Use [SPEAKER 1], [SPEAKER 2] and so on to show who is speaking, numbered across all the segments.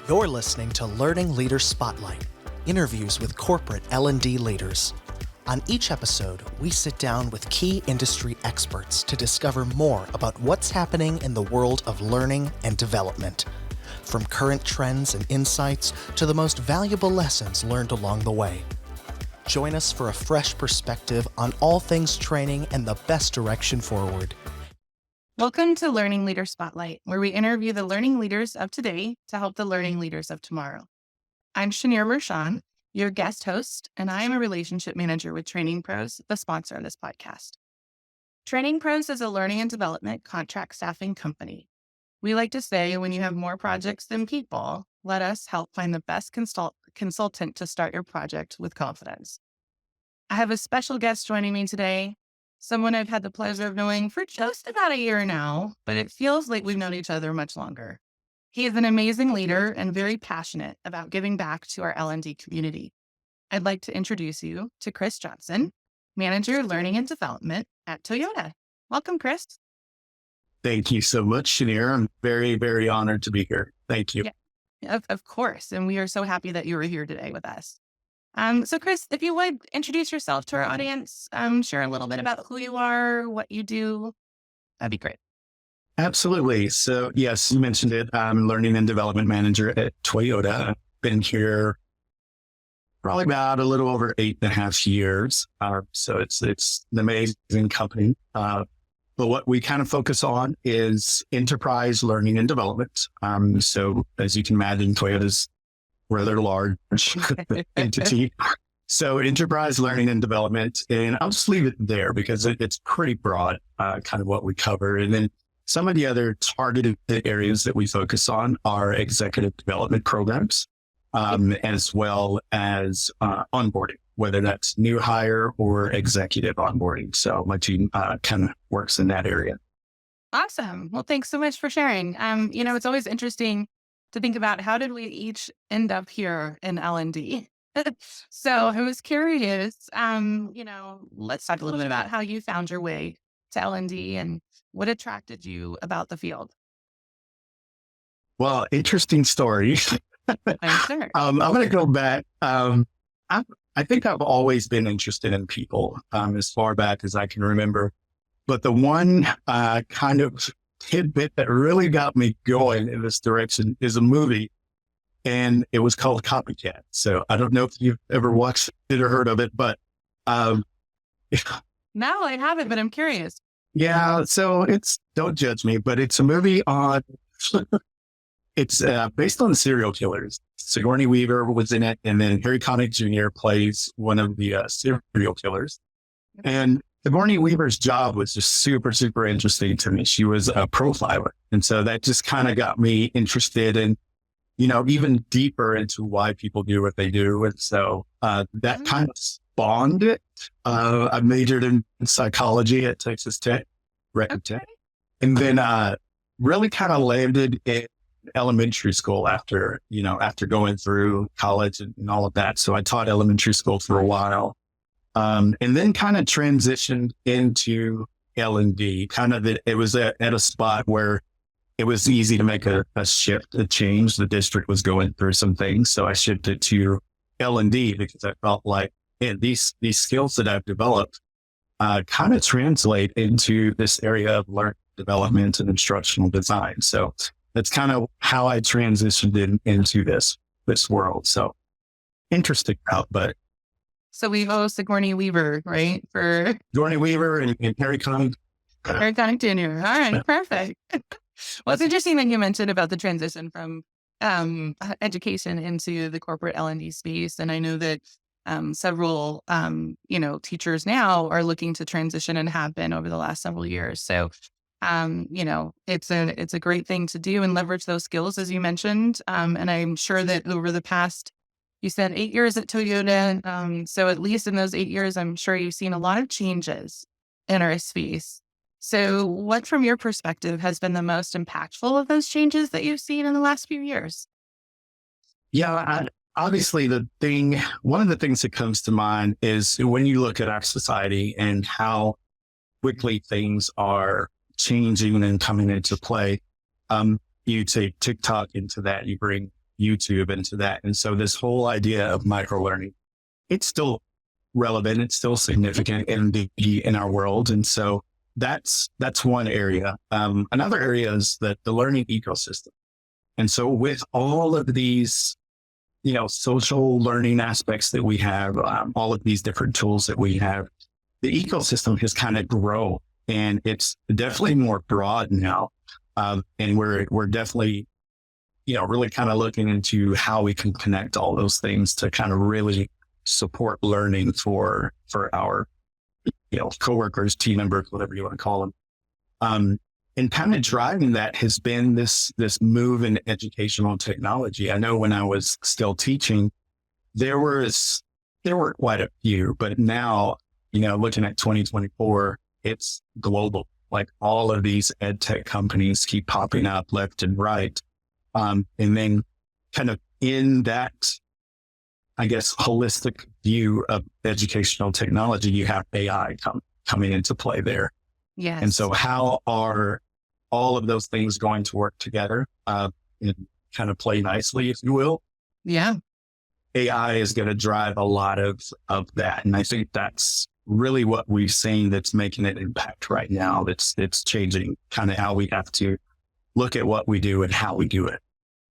[SPEAKER 1] You're listening to Learning Leader Spotlight, interviews with corporate L&D leaders. On each episode, we sit down with key industry experts to discover more about what's happening in the world of learning and development, from current trends and insights to the most valuable lessons learned along the way. Join us for a fresh perspective on all things training and the best direction forward.
[SPEAKER 2] Welcome to Learning Leader Spotlight, where we interview the learning leaders of today to help the learning leaders of tomorrow. I'm Ginni Rometty, your guest host, and I am a relationship manager with Training Pros, the sponsor of this podcast. Training Pros is a learning and development contract staffing company. We like to say when you have more projects than people, let us help find the best consultant to start your project with confidence. I have a special guest joining me today, someone I've had the pleasure of knowing for just about a year now, but it feels like we've known each other much longer. He is an amazing leader and very passionate about giving back to our L&D community. I'd like to introduce you to Chris Johnson, Manager Learning and Development at Toyota. Welcome, Chris.
[SPEAKER 3] Thank you so much, Ginni. I'm very, very honored to be here. Thank you.
[SPEAKER 2] Yeah, of course. And we are so happy that you were here today with us. So Chris, if you would introduce yourself to our audience, share a little bit about who you are, what you do, that'd be great.
[SPEAKER 3] Absolutely. So yes, you mentioned it. I'm Learning and Development Manager at Toyota. I've been here probably about a little over 8.5 years. So it's an amazing company. But what we kind of focus on is enterprise learning and development. So as you can imagine, Toyota's rather large entity. So enterprise learning and development, and I'll just leave it there because it's pretty broad, kind of what we cover. And then some of the other targeted areas that we focus on are executive development programs, as well as onboarding, whether that's new hire or executive onboarding. So my team kind of works in that area.
[SPEAKER 2] Awesome. Well, thanks so much for sharing. It's always interesting to think about how did we each end up here in L&D. So I was curious, let's talk a little bit about how you found your way to L&D and what attracted you about the field.
[SPEAKER 3] Well, interesting story.
[SPEAKER 2] I'm sure.
[SPEAKER 3] I'm going to go back. I think I've always been interested in people as far back as I can remember. But the one kind of tidbit that really got me going in this direction is a movie, and it was called Copycat. So I don't know if you've ever watched it or heard of it, but
[SPEAKER 2] no, I haven't, but I'm curious.
[SPEAKER 3] Yeah, so don't judge me, but it's a movie on it's based on serial killers. Sigourney Weaver was in it, and then Harry Connick Jr. plays one of the serial killers. And Sigourney Weaver's job was just super, super interesting to me. She was a profiler. And so that just kind of got me interested in, even deeper into why people do what they do. And so that kind of spawned it. I majored in psychology at Texas Tech, Tech, and then really kind of landed in elementary school after going through college and all of that. So I taught elementary school for a while. And then kind of transitioned into L&D. It was at a spot where it was easy to make a shift, a change. The district was going through some things. So I shifted to L&D because I felt like these skills that I've developed kind of translate into this area of learning development and instructional design. So that's kind of how I transitioned into this world. So interesting out, but.
[SPEAKER 2] So we owe Sigourney Weaver, right? For
[SPEAKER 3] Sigourney Weaver and Harry Connick.
[SPEAKER 2] Harry Connick Jr. All right, perfect. Well, it's interesting that you mentioned about the transition from education into the corporate L&D space. And I know that several, teachers now are looking to transition and have been over the last several years. So, it's a great thing to do and leverage those skills, as you mentioned. And I'm sure that over the past, you said 8 years at Toyota. So at least in those 8 years, I'm sure you've seen a lot of changes in our space. So what, from your perspective, has been the most impactful of those changes that you've seen in the last few years?
[SPEAKER 3] Yeah, obviously one of the things that comes to mind is when you look at our society and how quickly things are changing and coming into play. You take TikTok into that, you bring YouTube into that. And so this whole idea of microlearning, it's still relevant. It's still significant in our world. And so that's one area. Another area is the learning ecosystem. And so with all of these, social learning aspects that we have, all of these different tools that we have, the ecosystem has kind of grown, and it's definitely more broad now. And we're definitely, really kind of looking into how we can connect all those things to kind of really support learning for our, coworkers, team members, whatever you want to call them. And kind of driving that has been this move in educational technology. I know when I was still teaching, there were quite a few, but now, looking at 2024, it's global. Like all of these EdTech companies keep popping up left and right. And then kind of in that, I guess, holistic view of educational technology, you have AI coming into play there.
[SPEAKER 2] Yes.
[SPEAKER 3] And so how are all of those things going to work together and kind of play nicely, if you will?
[SPEAKER 2] Yeah.
[SPEAKER 3] AI is going to drive a lot of that. And I think that's really what we've seen that's making an impact right now. It's changing kind of how we have to look at what we do and how we do it.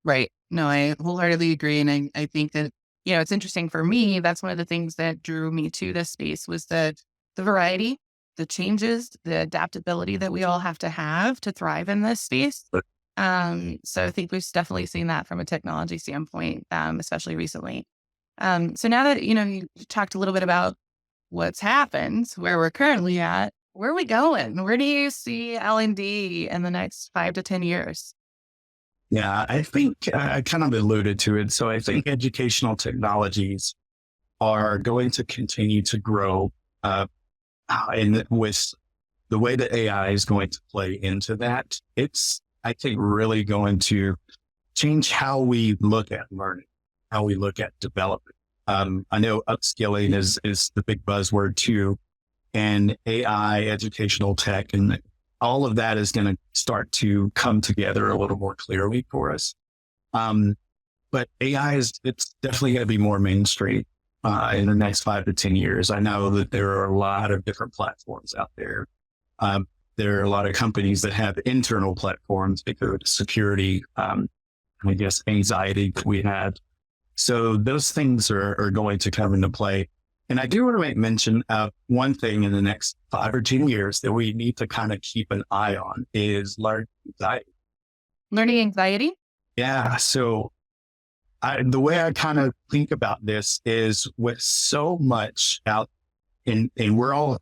[SPEAKER 2] Right. No, I wholeheartedly agree. And I think that, it's interesting for me. That's one of the things that drew me to this space was the variety, the changes, the adaptability that we all have to thrive in this space. So I think we've definitely seen that from a technology standpoint, especially recently. So now that, you talked a little bit about what's happened, where we're currently at, where are we going? Where do you see L&D in the next 5 to 10 years?
[SPEAKER 3] Yeah, I think I kind of alluded to it. So I think educational technologies are going to continue to grow. And with the way that AI is going to play into that, it's, I think, really going to change how we look at learning, how we look at development. I know upskilling is the big buzzword too, and AI, educational tech, and all of that is going to start to come together a little more clearly for us. But AI it's definitely going to be more mainstream in the next 5 to 10 years. I know that there are a lot of different platforms out there. There are a lot of companies that have internal platforms because of security, I guess, anxiety that we had. So those things are going to come into play. And I do want to make mention of one thing in the next 5 or 10 years that we need to kind of keep an eye on is learning anxiety.
[SPEAKER 2] Learning anxiety?
[SPEAKER 3] Yeah. So the way I kind of think about this is with so much out and we're all,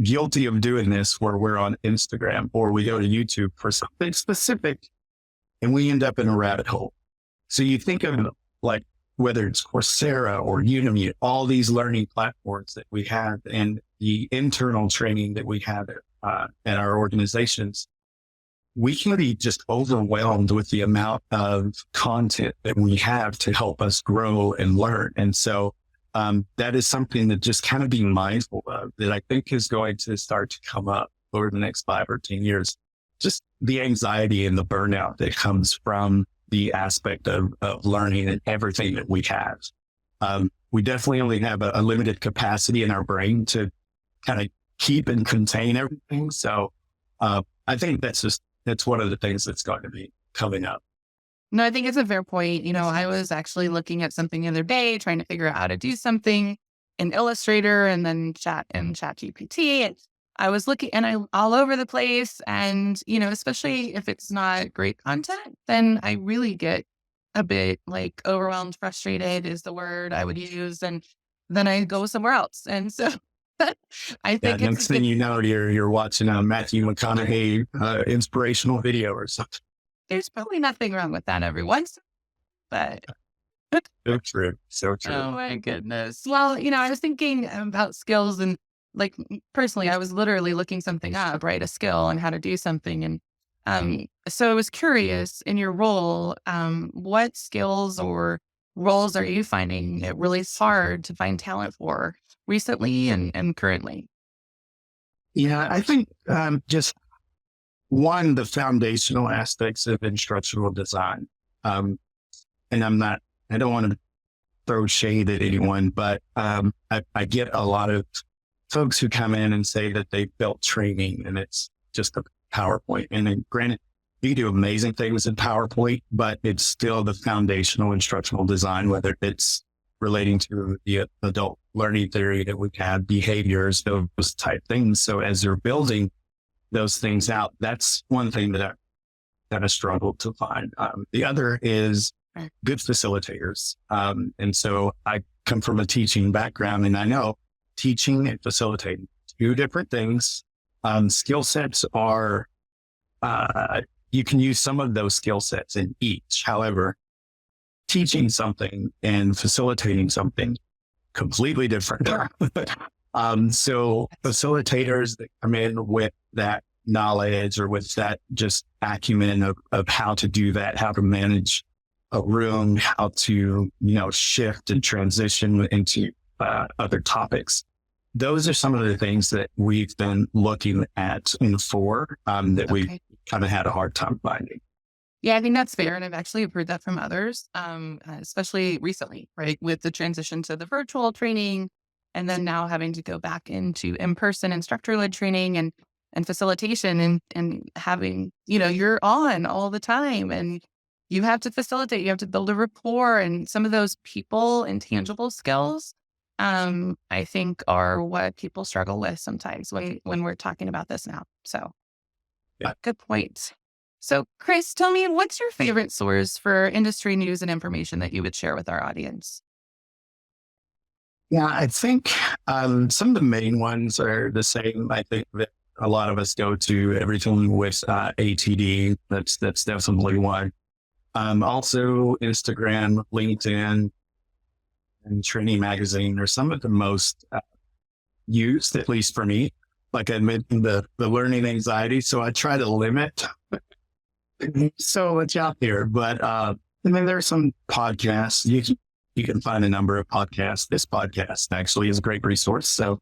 [SPEAKER 3] guilty of doing this where we're on Instagram or we go to YouTube for something specific and we end up in a rabbit hole. So you think of like, whether it's Coursera or Udemy, all these learning platforms that we have and the internal training that we have at our organizations, we can be just overwhelmed with the amount of content that we have to help us grow and learn. And so that is something that just kind of being mindful of that I think is going to start to come up over the next 5 or 10 years. Just the anxiety and the burnout that comes from the aspect of learning and everything that we have. We definitely only have a limited capacity in our brain to kind of keep and contain everything. So I think that's one of the things that's going to be coming up.
[SPEAKER 2] No, I think it's a fair point. I was actually looking at something the other day, trying to figure out how to do something in Illustrator and then ChatGPT. And I was looking and I'm all over the place. And, especially if it's not great content, then I really get a bit like overwhelmed, frustrated is the word I would use. And then I go somewhere else. And so I think
[SPEAKER 3] next thing you know, you're watching a Matthew McConaughey inspirational video or something.
[SPEAKER 2] There's probably nothing wrong with that every once, but
[SPEAKER 3] so true. So true.
[SPEAKER 2] Oh my goodness. Well, I was thinking about skills and like personally, I was literally looking something up, right? A skill and how to do something. And so I was curious in your role, what skills or roles are you finding it really hard to find talent for recently and currently?
[SPEAKER 3] Yeah, I think just one, the foundational aspects of instructional design. And I don't want to throw shade at anyone, but I get a lot of folks who come in and say that they built training and it's just a PowerPoint. And then granted, you can do amazing things in PowerPoint, but it's still the foundational instructional design, whether it's relating to the adult learning theory that we have, behaviors, those type things. So as you're building those things out, that's one thing that I struggled to find. The other is good facilitators. And so I come from a teaching background, and I know teaching and facilitating, two different things. Skill sets are, you can use some of those skill sets in each. However, teaching something and facilitating something completely different. So facilitators that come in with that knowledge or with that just acumen of how to do that, how to manage a room, how to, shift and transition into other topics. Those are some of the things that we've been looking at that we kind of had a hard time finding.
[SPEAKER 2] Yeah, I think that's fair. And I've actually heard that from others, especially recently, right? With the transition to the virtual training and then now having to go back into in-person instructor-led training and facilitation and having, you're on all the time and you have to facilitate, you have to build a rapport, and some of those people intangible skills, I think are what people struggle with sometimes when we're talking about this now. So yeah. Good point. So Chris, tell me, what's your favorite source for industry news and information that you would share with our audience?
[SPEAKER 3] Yeah, I think some of the main ones are the same. I think that a lot of us go to everything with ATD. That's definitely one. Also Instagram, LinkedIn, and Training Magazine are some of the most used, at least for me. Like I mentioned, the learning anxiety. So I try to limit so much out there. But there are some podcasts. You can find a number of podcasts. This podcast actually is a great resource. So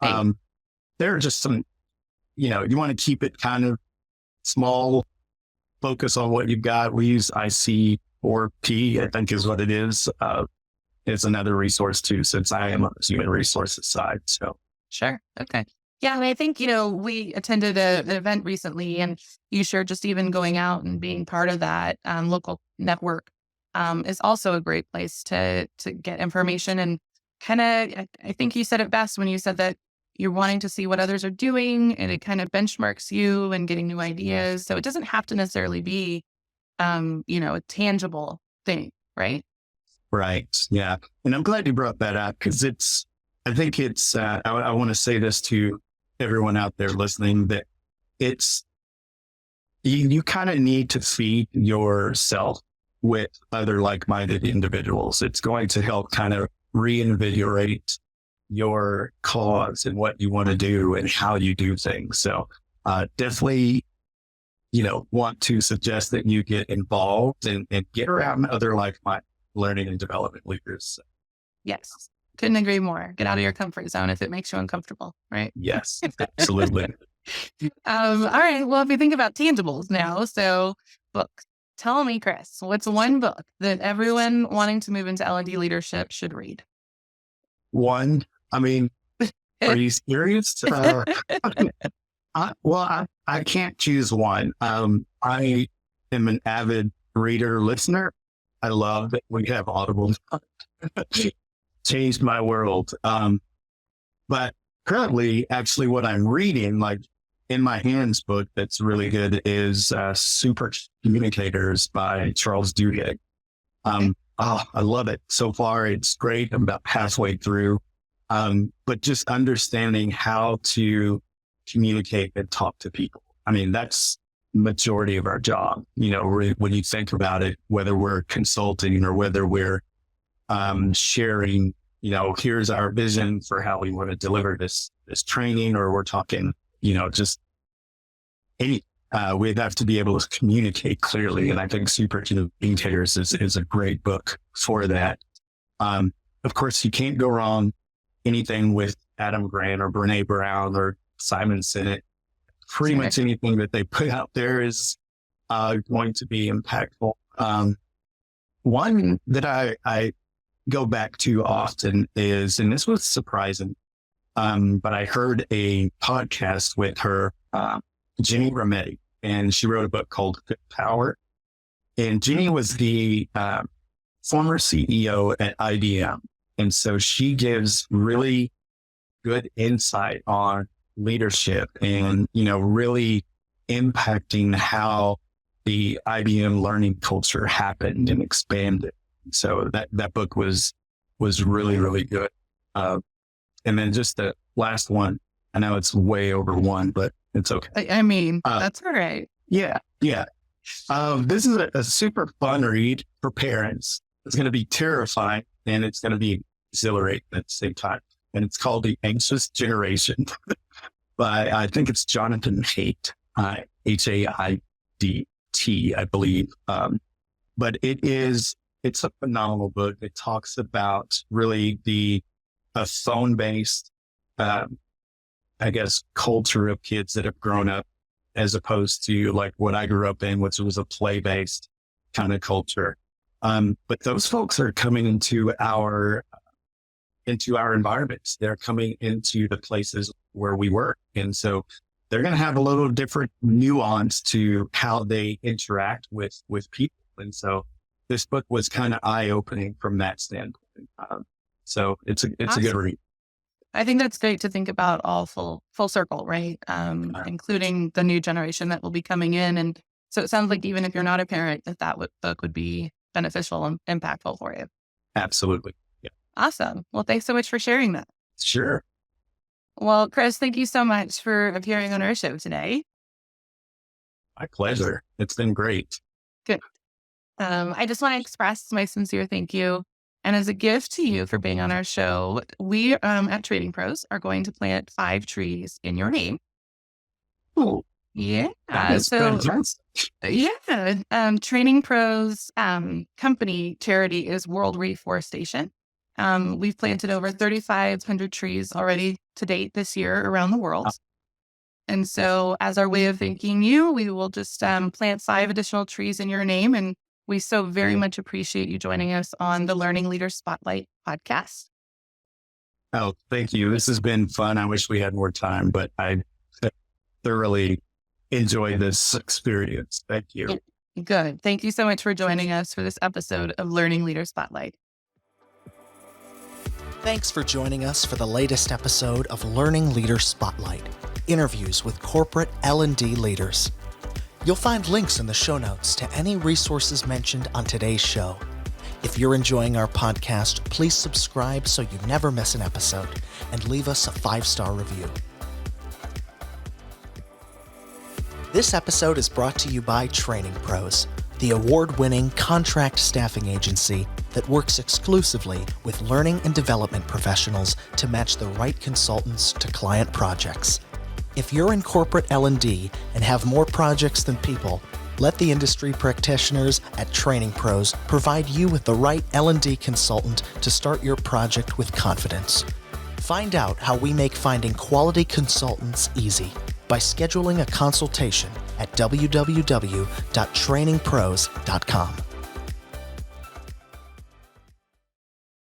[SPEAKER 3] there are just some, you want to keep it kind of small, focus on what you've got. We use IC4P, I think is what it is. It's another resource too, since I am on the human resources side. So
[SPEAKER 2] sure. Okay. Yeah. And I think, we attended an event recently, and you shared just even going out and being part of that local network is also a great place to get information. And kind of, I think you said it best when you said that you're wanting to see what others are doing, and it kind of benchmarks you and getting new ideas. So it doesn't have to necessarily be, a tangible thing, right?
[SPEAKER 3] Right. Yeah. And I'm glad you brought that up, because I want to say this to everyone out there listening, that you kind of need to feed yourself with other like-minded individuals. It's going to help kind of reinvigorate your cause and what you want to do and how you do things. So definitely, want to suggest that you get involved and get around other like-minded learning and development leaders.
[SPEAKER 2] Yes. Couldn't agree more. Get out of your comfort zone if it makes you uncomfortable, right?
[SPEAKER 3] Yes, absolutely.
[SPEAKER 2] All right. Well, if you think about tangibles now, so books. Tell me, Chris, what's one book that everyone wanting to move into L&D leadership should read?
[SPEAKER 3] One? Are you serious? I can't choose one. I am an avid reader, listener. I love that we have Audible. Changed my world. But currently, actually, what I'm reading, like in my hands book that's really good, is Supercommunicators by Charles Duhigg. I love it. So far, it's great. I'm about halfway through. But just understanding how to communicate and talk to people. That's the majority of our job. When you think about it, whether we're consulting or whether we're sharing, here's our vision for how we want to deliver this training, or we're talking, just any, we'd have to be able to communicate clearly. And I think Supercommunicators is a great book for that. Of course, you can't go wrong anything with Adam Grant or Brene Brown or Simon Sinek. pretty much anything that they put out there is going to be impactful. One that I go back to often is, and this was surprising, but I heard a podcast with her, Ginni Rometty, and she wrote a book called Good Power. And Ginni was the former CEO at IBM. And so she gives really good insight on leadership and, really impacting how the IBM learning culture happened and expanded. So that book was really, really good. And then just the last one, I know it's way over one, but it's okay.
[SPEAKER 2] I mean, that's all right.
[SPEAKER 3] Yeah. This is a super fun read for parents. It's going to be terrifying and it's going to be exhilarating at the same time. And it's called The Anxious Generation by, I think it's Jonathan Haidt, Haidt, I believe. But it's a phenomenal book. It talks about really a phone-based, culture of kids that have grown up, as opposed to like what I grew up in, which was a play-based kind of culture. But those folks are coming into our environments. They're coming into the places where we work. And so they're going to have a little different nuance to how they interact with people. And so this book was kind of eye-opening from that standpoint. So it's a good read.
[SPEAKER 2] I think that's great to think about all full circle, right? Including the new generation that will be coming in. And so it sounds like even if you're not a parent, that book would be beneficial and impactful for you.
[SPEAKER 3] Absolutely. Yeah.
[SPEAKER 2] Awesome. Well, thanks so much for sharing that.
[SPEAKER 3] Sure.
[SPEAKER 2] Well, Chris, thank you so much for appearing on our show today.
[SPEAKER 3] My pleasure. It's been great.
[SPEAKER 2] Good. I just want to express my sincere thank you. And as a gift to you for being on our show, we at Training Pros are going to plant 5 trees in your name.
[SPEAKER 3] Oh,
[SPEAKER 2] yeah.
[SPEAKER 3] So
[SPEAKER 2] Training Pros company charity is World Reforestation. We've planted over 3,500 trees already to date this year around the world. And so as our way of thanking you, we will just plant 5 additional trees in your name. And we so very much appreciate you joining us on the Learning Leader Spotlight podcast.
[SPEAKER 3] Oh, thank you. This has been fun. I wish we had more time, but I thoroughly enjoyed this experience. Thank you.
[SPEAKER 2] Good. Thank you so much for joining us for this episode of Learning Leader Spotlight.
[SPEAKER 1] Thanks for joining us for the latest episode of Learning Leader Spotlight, interviews with corporate L&D leaders. You'll find links in the show notes to any resources mentioned on today's show. If you're enjoying our podcast, please subscribe so you never miss an episode and leave us a 5-star review. This episode is brought to you by Training Pros, the award-winning contract staffing agency that works exclusively with learning and development professionals to match the right consultants to client projects. If you're in corporate L&D and have more projects than people, let the industry practitioners at Training Pros provide you with the right L&D consultant to start your project with confidence. Find out how we make finding quality consultants easy by scheduling a consultation at www.trainingpros.com.